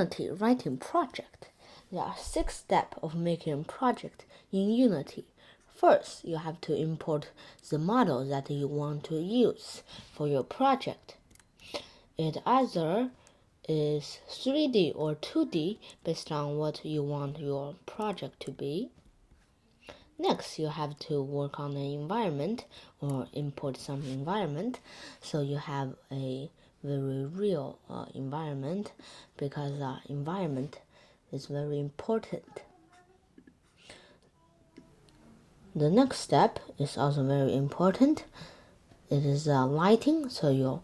Unity writing project. There are 6 steps of making a project in Unity. First, you have to import the model that you want to use for your project. It either is 3D or 2D based on what you want your project to be. Next, you have to work on the environment or import some environment so you have a very real environment, because environment is very important. The next step is also very important. It is lighting, so you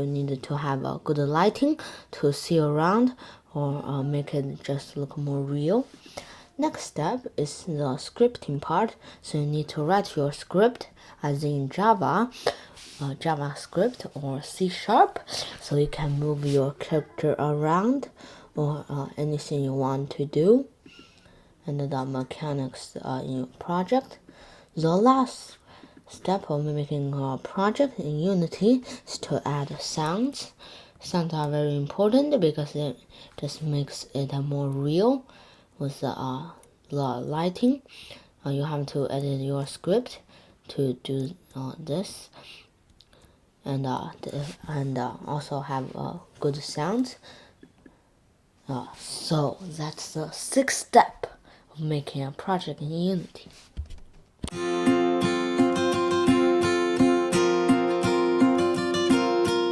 need to have a good lighting to see around or make it just look more real. Next step is the scripting part, so you need to write your script as in Java, JavaScript or C#, so you can move your character around or anything you want to do, and the mechanics in your project. The last step of making a project in Unity is to add sounds. Sounds are very important because it just makes it more real with the lighting. You have to edit your script to do this, and also have good sounds. So that's the 6th step of making a project in Unity.